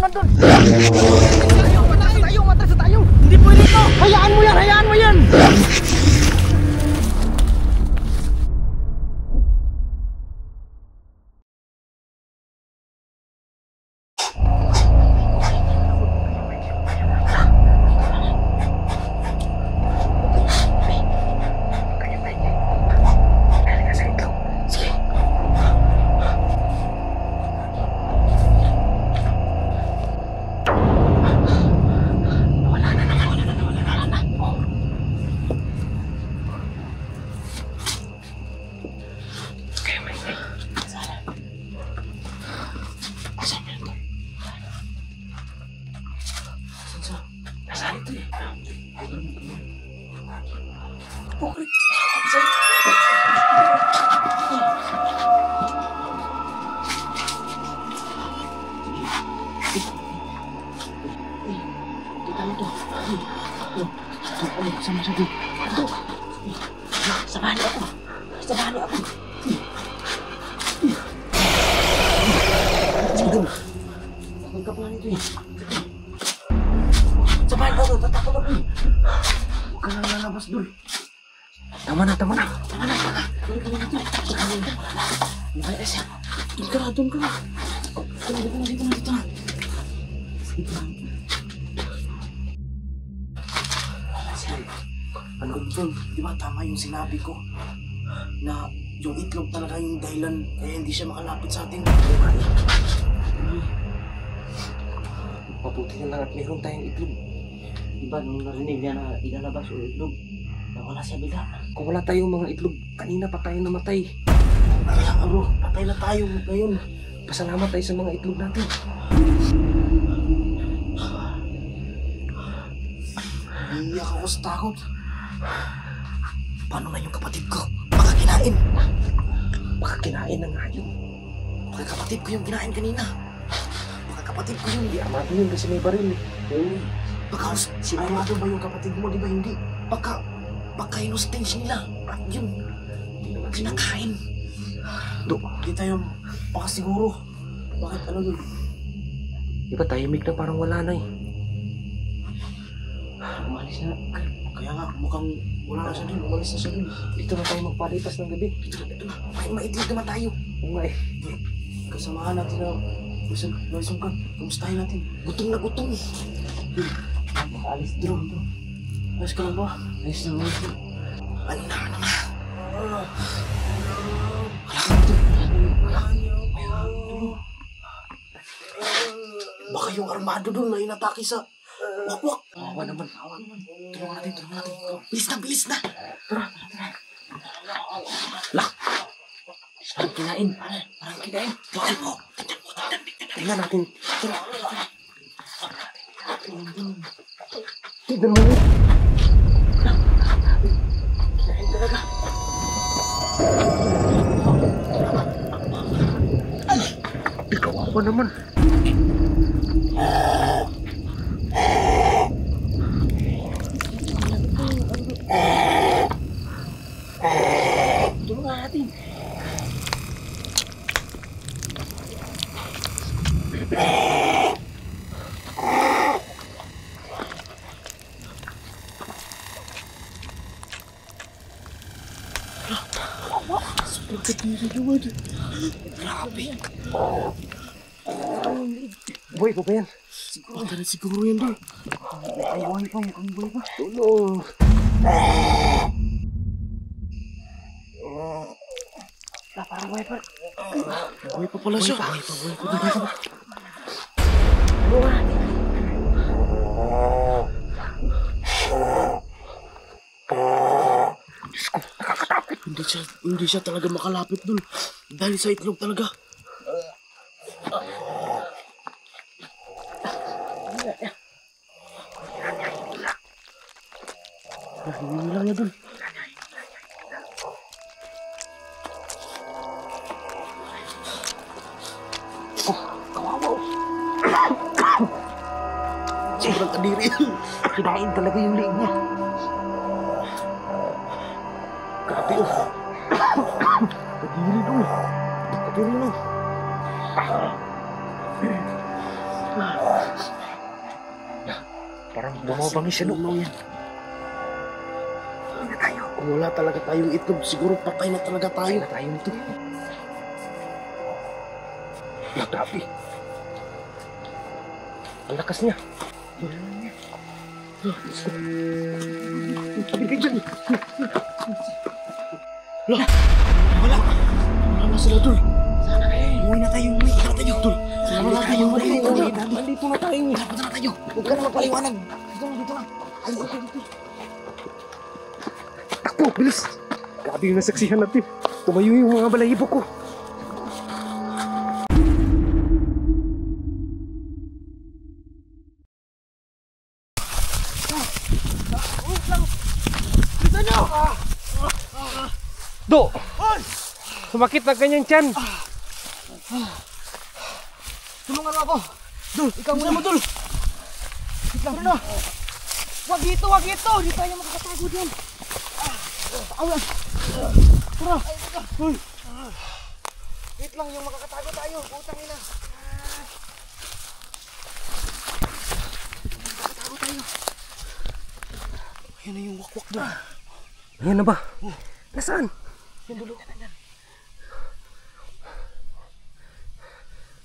nandun. Matras tayo. Hindi pwede ito. Hayaan mo yan, hayaan mo yan. Tama na. Doon ka na. Dito. Ano doon? Di ba tama yung sinabi ko? Na yung itlog talaga yung dahilan kaya hindi siya makalapit sa ating buhay. Mabuti na lang at mayroon tayong itlog. Diba nung narinig niya na ilalabas o itlog, nawala siya bigla. Kung wala tayong mga itlog, kanina pa tayo namatay. Kaya bro, patay na tayo ngayon. Pasalamat tayo sa mga itlog natin. Iiyak ako sa takot. Paano na yung kapatid ko? Baka kinain. Baka kinain na nga yun. Baka kapatid ko yung kinain kanina. Baka kapatid ko yun. Di armado yun kasi may baril. Baka sinarado ba yung kapatid mo? Di ba hindi? Baka inostage nila. At yun, kinakain. Di tayo makasiguro. Bakit ano yun? Di ba tahimik na parang wala na eh? Umalis na. Kaya nga, mukhang wala na siya dun. Umalis na siya dun. Dito na tayo magpalipas ng gabi. Dito na. Maitlig naman tayo. Oo nga eh. Kasamahan natin na Loisongkat. Kamustahin natin. Gutom na gutom. Alis dito. Ayos ka lang ba? Ayos na. Ano na. Baka yung armado dun na inatake sa wakwak. Awa naman. Tulungan natin. Bilis na. Tara. Lah. Parang kinain. Bakit mo? Tingnan natin. Tara. Tingnan mo. Kinain talaga. Ikaw ako naman. Tulungan natin. Sobrang katiri naman. Grabe. Buhay pa ba yan? Siguro yan doon. Mukhang buhay pa. Tulong. Parang buhay pa. Buhay pa pala siya. Buhay pa. Tulungan natin. Diyos ko, nakakatakot. Hindi siya talaga makalapit dun. Dahil sa itlog talaga. Hilang niya dun. Oh, kawawa. Sobrang kadiri. Kinain talaga yung liig niya. Grabe oh. Kadiri no. Parang bumabangis siya doon. Hindi tayo. Kung wala talaga tayong itlog, siguro patay na talaga tayo. Patay na tayo nito. Grabe. Ang lakas niya. Tabi ka dyan. Wala. Wala na sila, Dul. Sana kayo. Umuwi na tayo. Umuwi na tayo, Dul. Sana na tayo. Nandito na tayo. Punta na tayo. Huwag ka na magpaliwanag. Dito na. Takbo, bilis. Grabe yung nasaksihan natin. Tumayo yung mga balahibo ko. Do! Sumakit na kanyang tiyan. Tulungan mo ako. Dul, ikaw muna mo, Dul. Bruno, wag dito, wag dito. Hindi tayo makakatago dyan. Awan. Tara. Wait lang, yung makakatago tayo. Putang ina. Makakatago tayo. Ayan na yung wakwak doon. Ayan na ba? Nasaan? Yan, dulo.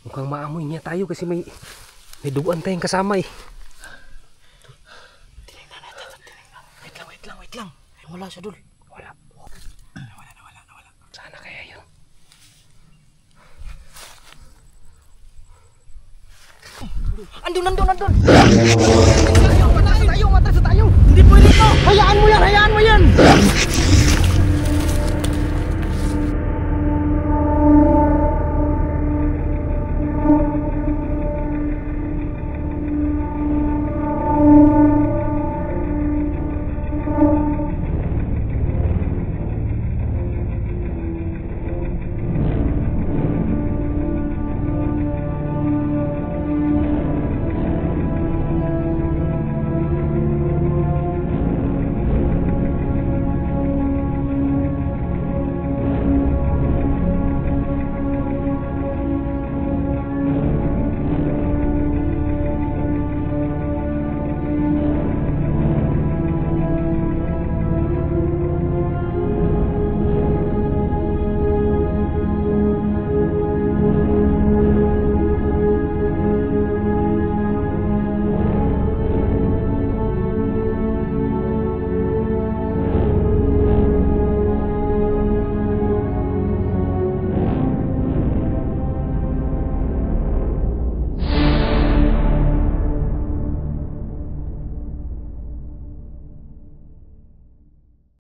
Mukhang maamoy niya tayo kasi may duguan tayong kasama eh. Tinignan natin. Wait lang. Wala siya, Dul. Wala. Nawala. Sana kaya yun. Andun. Matras tayo. Hindi pwede ito. Hayaan mo yan.